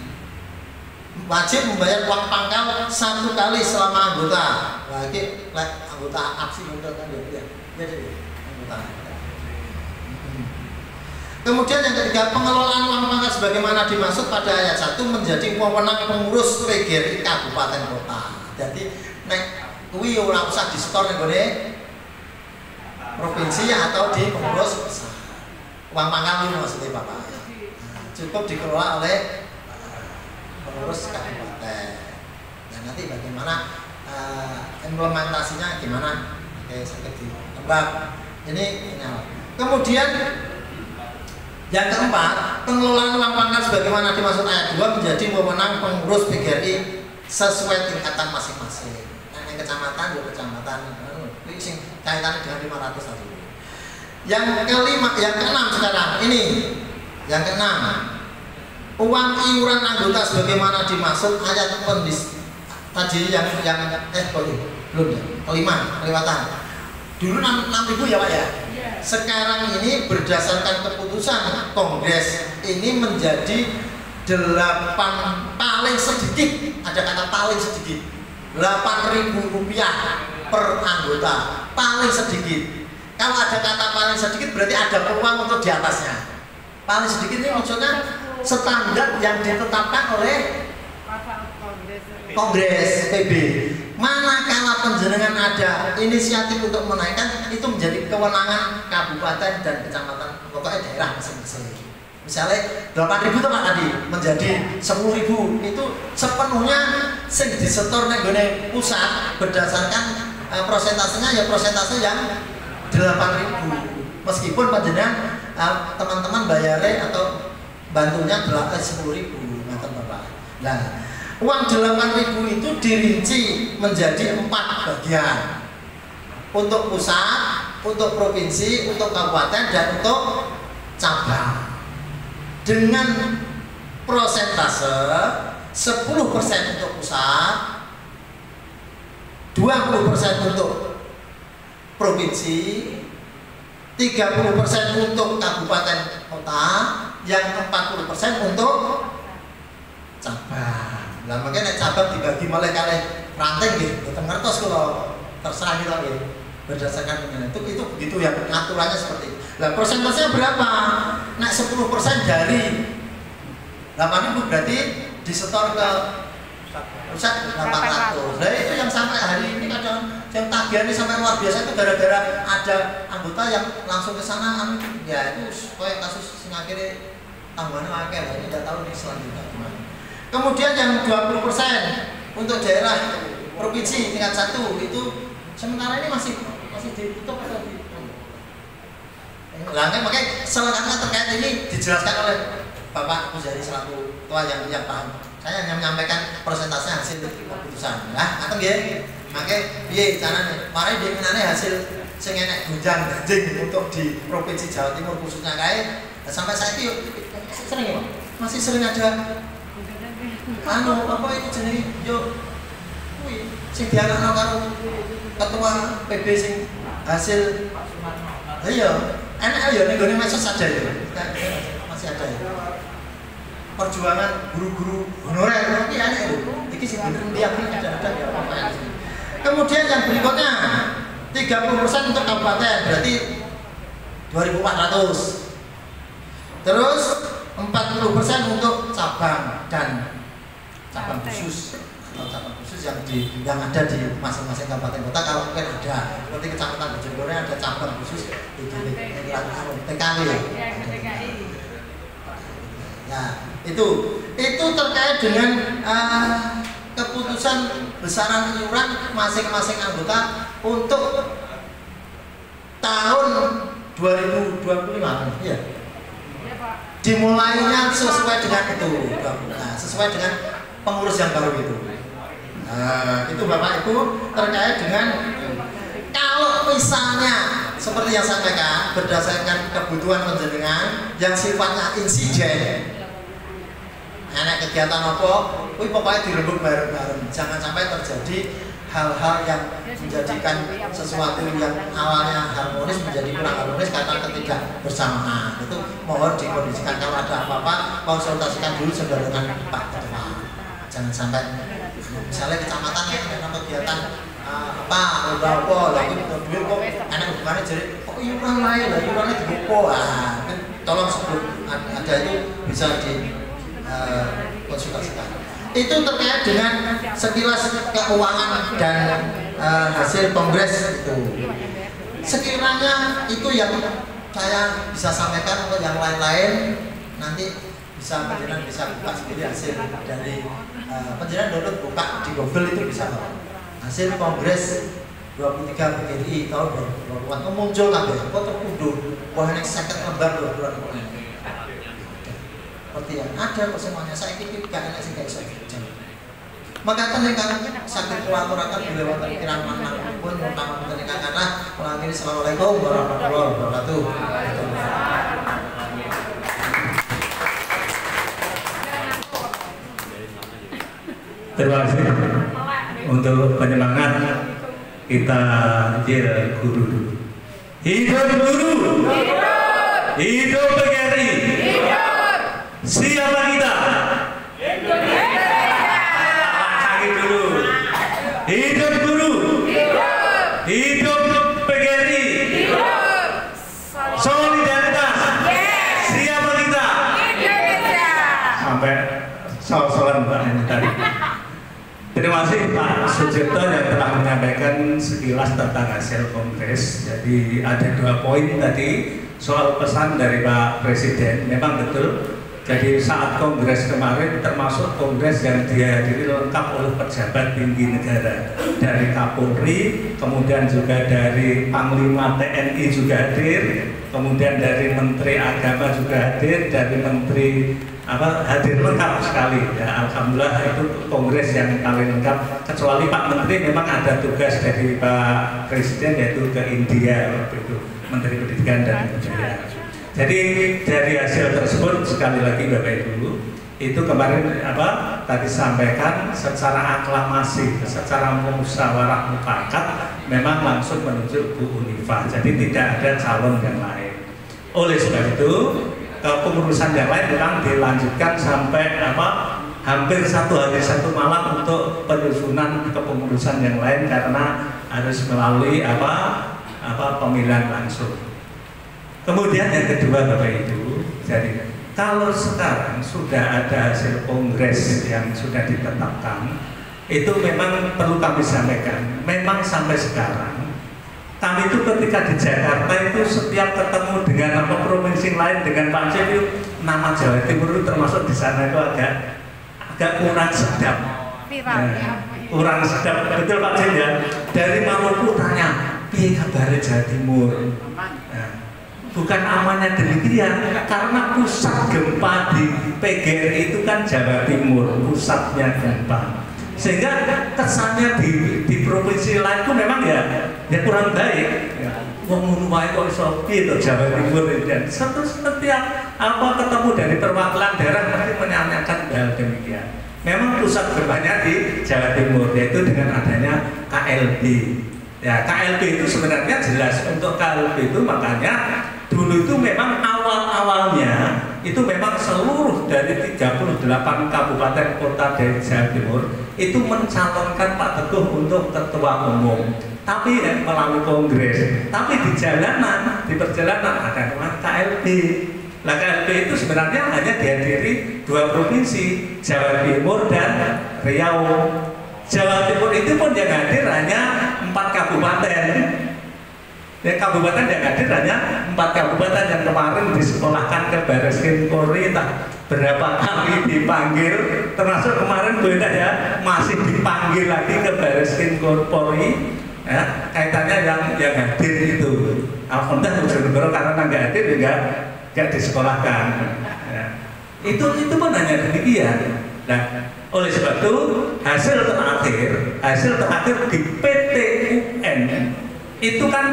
wajib membayar uang pangkal 1 kali selama anggota. Lagi anggota aksi kan ya. Anggota. Kemudian yang ketiga, pengelolaan uang pangkal sebagaimana dimaksud pada ayat 1 menjadi wewenang pengurus PGRI kabupaten kota. Jadi nek kuwi ora usah disetor ning gone provinsi atau di pengurus besar. Uang pangkal itu maksudnya Bapak. Nah, cukup dikelola oleh pengurus kabupaten. Dan nanti bagaimana implementasinya gimana? Oke, sakit ditebak. Ini. Kemudian yang keempat, pengelolaan uang pangkal sebagaimana dimaksud ayat 2 menjadi wewenang pengurus PGRI sesuai tingkatan masing-masing. Yang kecamatan, kecamatan, ini kaitannya dengan 500 tadi. Yang kelima, yang keenam sekarang ini, yang keenam, uang iuran anggota sebagaimana dimaksud ayat tadi yang belum ya, kelewatan. Dulu 6.000 ya Pak ya. Sekarang ini berdasarkan keputusan Kongres ini menjadi paling sedikit, ada kata paling sedikit, 8.000 rupiah per anggota, paling sedikit. Kalau ada kata paling sedikit berarti ada peluang untuk di atasnya. Paling sedikit ini maksudnya standar yang ditetapkan oleh Kongres PB. Manakala penjenengan ada inisiatif untuk menaikkan, itu menjadi kewenangan kabupaten dan kecamatan, pokoknya daerah masing-masing. Misalnya 8.000 itu Pak tadi menjadi 10.000, itu sepenuhnya sing disetor ning gone pusat berdasarkan prosentasenya ya prosentase yang 8.000. Meskipun panjenengan teman-teman bayarnya atau bantunya 10.000 ngaten Bapak. Nah, uang 8.000 itu dirinci menjadi 4 bagian. Untuk pusat, untuk provinsi, untuk kabupaten dan untuk cabang. Dengan prosentase 10% untuk pusat, 20% untuk provinsi, 30% untuk kabupaten kota, yang 40% untuk cabang. Nah, makanya cabang dibagi mulai kali ranting gitu, ngertos kalau terserah kita gitu. Berdasarkan dengan itu begitu ya, aturannya seperti itu. Nah, persentasenya berapa? Nah, 10% dari 8.000 berarti disetor ke pusat 800. Nah, itu yang sampai hari ini kadang yang tagihannya sampai luar biasa itu gara-gara ada anggota yang langsung ke sana, ya itu kayak kasus sing akhirnya tambahannya akeh, ini tidak tahu di selanjutnya gimana. Kemudian yang 20% untuk daerah provinsi tingkat 1 itu sementara ini masih ditutup atau di makanya selengkapnya terkait ini dijelaskan oleh Bapak Muzari selaku ketua yang paham. Saya hanya menyampaikan persentase hasil keputusan. Nah, atau nggih? Makanya piye carane? Mari diminane hasil sing enek gunjang-ganjing untuk di Provinsi Jawa Timur khususnya kae. Sampai saiki sering ya, Pak? Masih sering ada apa itu jenenge yo kuwi sing dianakno karo ketua PB sing hasil iya enak ya ning gone medsos ada ya masih ada ya perjuangan guru-guru honorer iki enak lho iki sing bener dia ada ya apa ya. Kemudian yang berikutnya 30% untuk kabupaten berarti 2.400. Terus 40% untuk cabang dan cabang khusus yang ada di masing-masing kabupaten kota. Kalau mungkin ada seperti kecamatan Bojonegoro ada cabang khusus di TKI ya. Nah, itu terkait dengan keputusan besaran iuran masing-masing anggota untuk tahun 2025 ya. Dimulainya sesuai dengan itu. Nah, sesuai dengan pengurus yang baru itu. Nah, itu Bapak Ibu terkait dengan kalau misalnya seperti yang saya sampaikan berdasarkan kebutuhan panjenengan yang sifatnya insiden. Anak kegiatan apa, kuwi pokoknya dirembuk bareng-bareng. Jangan sampai terjadi hal-hal yang menjadikan sesuatu yang awalnya harmonis menjadi kurang harmonis karena ketidakbersamaan. Itu mohon dikondisikan kalau ada apa-apa konsultasikan dulu dengan Pak Ketua. Jangan sampai misalnya kecamatan ada kegiatan apa lagi duit kok anak bukannya jadi kok iuran lain lah iurannya dibuka tolong sebut ada itu bisa dikonsultasikan. Itu terkait dengan sekilas keuangan dan hasil kongres itu. Sekiranya itu yang saya bisa sampaikan, untuk yang lain-lain nanti bisa penjenengan bisa buka sendiri hasil dari penjenengan download buka di Google itu bisa hasil kongres 23 PGRI tahun 2020 itu muncul kabeh kok terunduh wah nek 50 lembar bulan kemarin. Seperti yang ada kok semuanya saya ikut gak enak sing gak iso. Maka ingkang saged kula aturaken dilewatan kirang manahipun utama punten ingkang kathah. Kula akhiri assalamualaikum warahmatullahi wabarakatuh. Terima kasih untuk penyemangat kita jil guru. Hidup guru. Hidup PGRI. Siapa kita? Kaki dulu. Hidup guru. Hidup PGRI. Solidaritas. Siapa kita? Sampai soal-soalan Mbak ini tadi. Terima kasih Pak Sucipto yang telah menyampaikan sekilas tentang hasil kongres. Jadi ada 2 poin tadi soal pesan dari Pak Presiden. Memang betul. Jadi saat kongres kemarin termasuk kongres yang dihadiri lengkap oleh pejabat tinggi negara dari Kapolri, kemudian juga dari Panglima TNI juga hadir, kemudian dari Menteri Agama juga hadir, dari Menteri hadir lengkap sekali ya. Alhamdulillah itu kongres yang paling lengkap, kecuali Pak Menteri memang ada tugas dari Pak Presiden yaitu ke India waktu itu, Menteri Pendidikan dan Kebudayaan. Jadi dari hasil tersebut sekali lagi Bapak Ibu itu kemarin tadi sampaikan secara aklamasi, secara musyawarah mufakat memang langsung menunjuk Bu Unifah. Jadi tidak ada calon yang lain. Oleh sebab itu kepengurusan yang lain memang dilanjutkan sampai hampir 1 hari 1 malam untuk penyusunan kepengurusan yang lain karena harus melalui pemilihan langsung. Kemudian yang kedua Bapak Ibu, jadi kalau sekarang sudah ada hasil kongres yang sudah ditetapkan, itu memang perlu kami sampaikan. Memang sampai sekarang kami itu ketika di Jakarta itu setiap ketemu dengan provinsi lain dengan Pak Cep itu nama Jawa Timur itu termasuk di sana itu agak kurang sedap. Kurang sedap, betul Pak Cep ya. Dari Maluku tanya, piye kabarnya Jawa Timur? Bukan amannya demikian, karena pusat gempa di PGRI itu kan Jawa Timur, pusatnya gempa. Sehingga kesannya di provinsi lain itu memang ya kurang baik. Wong ngono wae kok iso piye to Jawa Timur dan setiap ketemu dari perwakilan daerah pasti menanyakan hal demikian. Memang pusat gempanya di Jawa Timur, yaitu dengan adanya KLB. Ya, KLB itu sebenarnya jelas. Untuk KLB itu makanya dulu itu memang awal-awalnya itu memang seluruh dari 38 kabupaten kota dari Jawa Timur itu mencalonkan Pak Teguh untuk ketua umum, tapi melalui kongres. Tapi di perjalanan ada KLB. Nah, KLB itu sebenarnya hanya dihadiri 2 provinsi, Jawa Timur dan Riau. Jawa Timur itu pun yang hadir hanya 4 kabupaten. Ya, kabupaten yang hadir hanya 4 kabupaten yang kemarin disekolahkan ke Bareskrim Polri, berapa kali dipanggil, termasuk kemarin beda ya, masih dipanggil lagi ke Bareskrim Polri. Ya, kaitannya yang hadir itu. Alhamdulillah Bojonegoro karena nggak hadir juga nggak disekolahkan. Ya. Itu pun hanya demikian. Nah, oleh sebab itu hasil terakhir di PT UN itu kan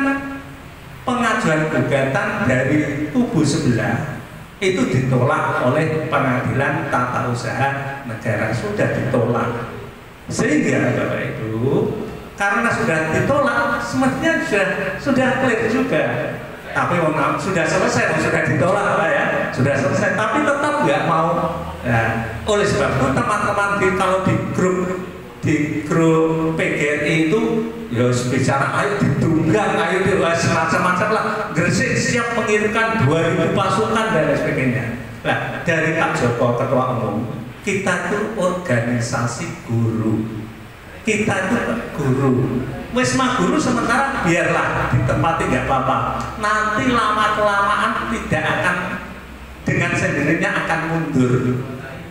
pengajuan gugatan dari kubu sebelah itu ditolak oleh Pengadilan Tata Usaha Negara, sudah ditolak. Sehingga Bapak Ibu, karena sudah ditolak, semestinya sudah clear juga. Tapi sudah selesai, sudah ditolak Pak ya, sudah selesai. Tapi tetap nggak mau. Nah, oleh sebab itu teman-teman kalau di grup PGRI itu ya bicara ayo ditunggang, ayo semacam-macam lah. Gresik siap mengirimkan 2000 pasukan dan sebagainya. Nah, dari Pak Joko ketua umum, kita tuh organisasi guru. Kita itu guru. Wisma guru sementara biarlah ditempati nggak apa-apa. Nanti lama-kelamaan tidak akan dengan sendirinya akan mundur.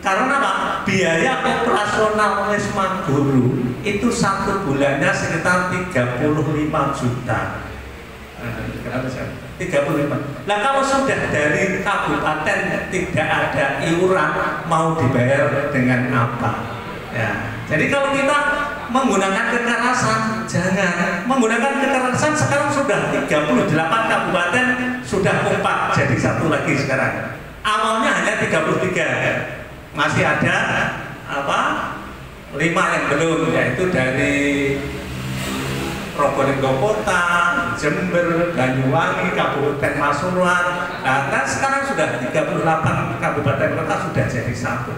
Karena apa? Biaya operasional Wisma guru itu 1 bulannya sekitar 35 juta. 35. Nah, kalau sudah dari kabupaten tidak ada iuran, mau dibayar dengan apa? Ya. Jadi kalau kita menggunakan kekerasan, jangan menggunakan kekerasan. Sekarang sudah 38 kabupaten sudah kompak jadi 1 lagi sekarang. Awalnya hanya 33. Masih ada 5 yang belum, yaitu dari Probolinggo Kota, Jember, Banyuwangi, Kabupaten Pasuruan. Nah, sekarang sudah 38 kabupaten kota sudah jadi satu.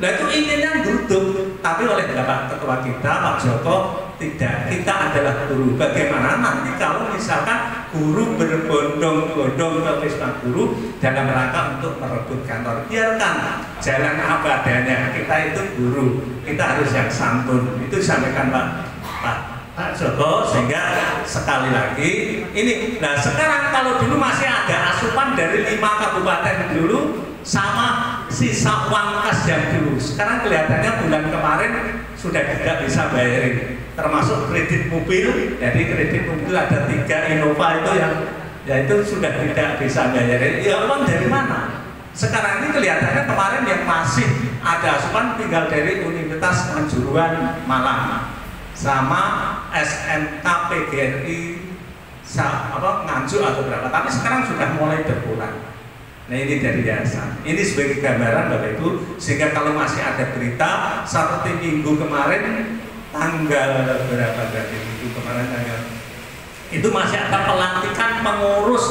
Nah itu inginnya duduk, tapi oleh Bapak Ketua kita, Pak Joko, tidak. Kita adalah guru. Bagaimana nanti kalau misalkan guru berbondong-bondong ke Wisma Guru dalam rangka untuk merebut kantor? Biarkan jalan apa adanya. Kita itu guru, kita harus yang santun. Itu disampaikan Pak Joko, sehingga sekali lagi ini. Nah sekarang kalau dulu masih ada asupan dari 5 kabupaten dulu sama sisa uang kas yang dulu. Sekarang kelihatannya bulan kemarin sudah tidak bisa bayarin, termasuk kredit mobil. Jadi kredit mobil ada 3 Innova itu yang ya itu sudah tidak bisa bayarin. Ya uang dari mana? Sekarang ini kelihatannya kemarin yang masih ada asupan tinggal dari Universitas Kanjuruhan Malang sama SMK PGRI Nganjuk atau berapa. Tapi sekarang sudah mulai berkurang. Nah ini dari yayasan. Ini sebagai gambaran Bapak Ibu, sehingga kalau masih ada berita seperti minggu kemarin tanggal berapa berarti minggu kemarin tanggal itu masih ada pelantikan pengurus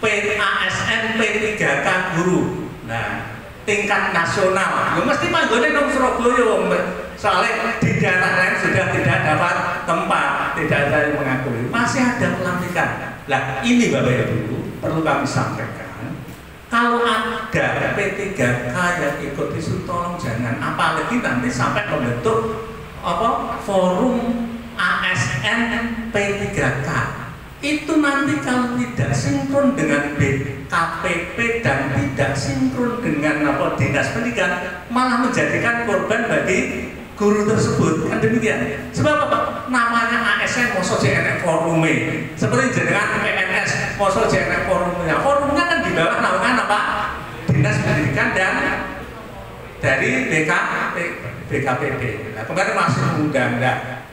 PASN P3K guru. Nah tingkat nasional. Ya mesti panggone dong Surabaya. Soalnya di daerah lain sudah tidak dapat tempat, tidak ada yang mengakui. Masih ada pelantikan. Nah ini Bapak Ibu perlu kami sampaikan. Kalau ada P3K yang ikut isu, tolong jangan, apalagi nanti sampai membentuk forum ASN P3K. Itu nanti kalau tidak sinkron dengan BKPP dan tidak sinkron dengan dinas pendidikan, malah menjadikan korban bagi guru tersebut. Kan demikian. Sebab apa? Namanya ASN mosok JNF forume. Seperti dengan PNS mosok JNF forumnya. Forumnya kan di bawah naungan apa? Dinas Pendidikan dan dari BKPP. Nah, kemarin masih undang.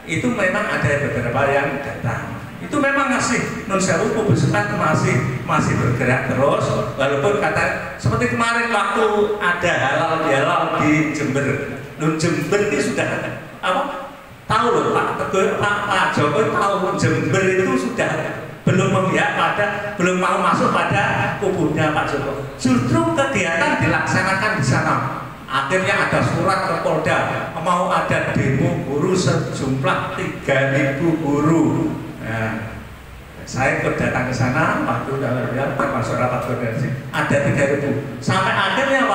Itu memang ada beberapa yang datang. Itu memang masih non sewu pembesukan masih bergerak terus, walaupun kata seperti kemarin waktu ada halal di Jember. Jember ini sudah tahu loh Pak Jokowi tahu Jember itu sudah belum memihak belum mau masuk pada kubunya Pak Jokowi. Justru kegiatan dilaksanakan di sana. Akhirnya ada surat ke Polda mau ada demo guru sejumlah 3.000 guru. Nah, saya datang ke sana waktu termasuk rapat koordinasi ada 3.000. Sampai akhirnya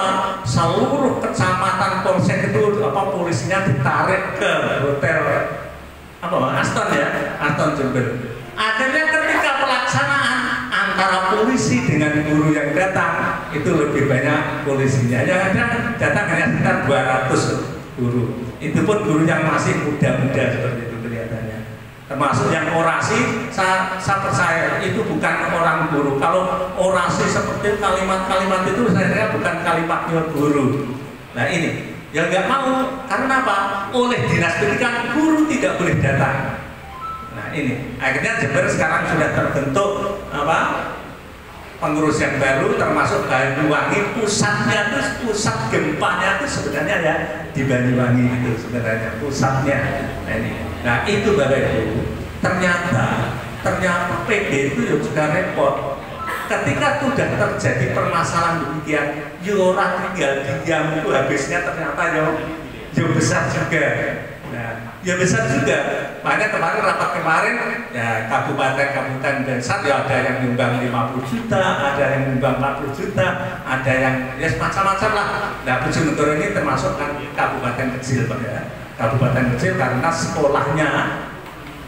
seluruh kecamatan polsek itu polisinya ditarik ke hotel Aston Jember. Akhirnya ketika pelaksanaan antara polisi dengan guru yang datang itu lebih banyak polisinya. Yang datang hanya sekitar 200 guru. Itu pun guru yang masih muda-muda seperti itu kelihatannya. Termasuk yang orasi, saya percaya itu bukan orang guru. Kalau orasi seperti kalimat-kalimat itu saya bukan kalimatnya guru. Nah ini yang nggak mau karena apa? Oleh dinas pendidikan guru tidak boleh datang. Nah ini akhirnya Jember sekarang sudah terbentuk pengurus yang baru, termasuk Banyuwangi. Pusat gempanya itu sebenarnya ya di Banyuwangi itu sebenarnya pusatnya. Nah itu Bapak Ibu, ternyata PB itu juga repot. Ketika sudah terjadi permasalahan demikian, orang tinggal diam itu habisnya ternyata besar juga. Nah, ya besar juga. Makanya rapat kemarin ya kabupaten dan ya ada yang nyumbang 50 juta, ada yang nyumbang 40 juta, ada yang ya macam-macam lah. Nah, Bojonegoro ini termasuk kan kabupaten kecil Pak ya. Kabupaten kecil karena sekolahnya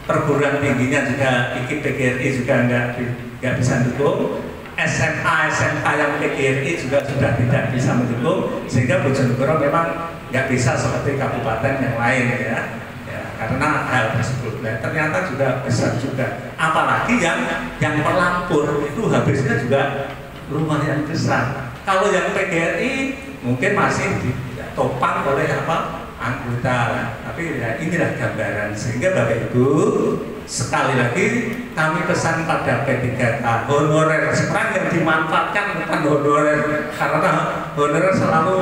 perguruan tingginya juga IKIP PGRI juga nggak bisa mendukung. SMK yang PGRI juga sudah tidak bisa mendukung, sehingga Bojonegoro memang nggak bisa seperti kabupaten yang lain ya karena hal tersebut. Nah, ternyata juga besar juga, apalagi yang pelampur itu habisnya juga lumayan besar. Kalau yang PGRI mungkin masih ditopang oleh anggota, tapi ya inilah gambaran. Sehingga Bapak Ibu sekali lagi kami pesan pada P3K honorer sekarang yang dimanfaatkan bukan honorer, karena honorer selalu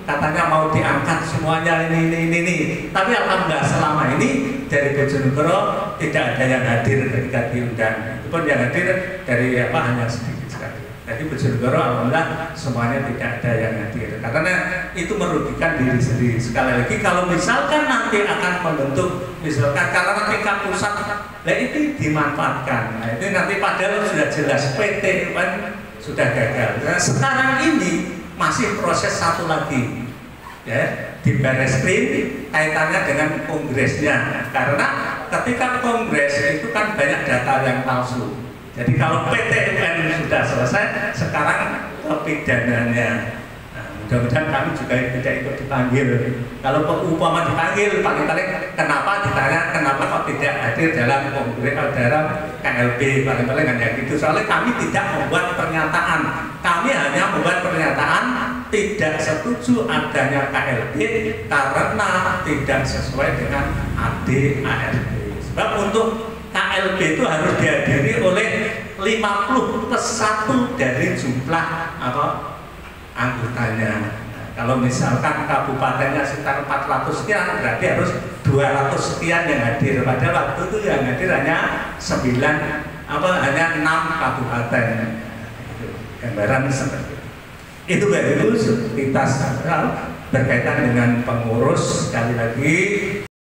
katanya mau diangkat semuanya ini. Tapi alhamdulillah selama ini dari Bojonegoro tidak ada yang hadir ketika diundang. Itu pun yang hadir dari hanya sedikit sekali. Jadi Bojonegoro alhamdulillah semuanya tidak ada yang hadir. Karena itu merugikan diri sendiri. Sekali lagi kalau misalkan nanti akan membentuk misalkan karena tingkat pusat, nah itu dimanfaatkan. Nah itu nanti padahal sudah jelas PT kan sudah gagal. Nah, sekarang ini masih proses satu lagi ya di Barreskrim kaitannya dengan kongresnya, karena ketika kongres itu kan banyak data yang palsu. Jadi kalau PTN sudah selesai, sekarang pidananya. Nah, mudah-mudahan kami juga tidak ikut dipanggil. Kalau umpama dipanggil, paling-paling kenapa ditanya kenapa kok tidak hadir dalam kongres dalam KLB, paling-paling hanya gitu. Soalnya kami tidak membuat pernyataan. Kami hanya membuat pernyataan tidak setuju adanya KLB karena tidak sesuai dengan AD/ART. Sebab untuk KLB itu harus dihadiri oleh 50+1 dari jumlah anggotanya. Nah, kalau misalkan kabupatennya sekitar 400 sekian, berarti harus 200 sekian yang hadir. Pada waktu itu yang hadir hanya 6 kabupaten. Gambaran seperti itu. Baru kita berkaitan dengan pengurus sekali lagi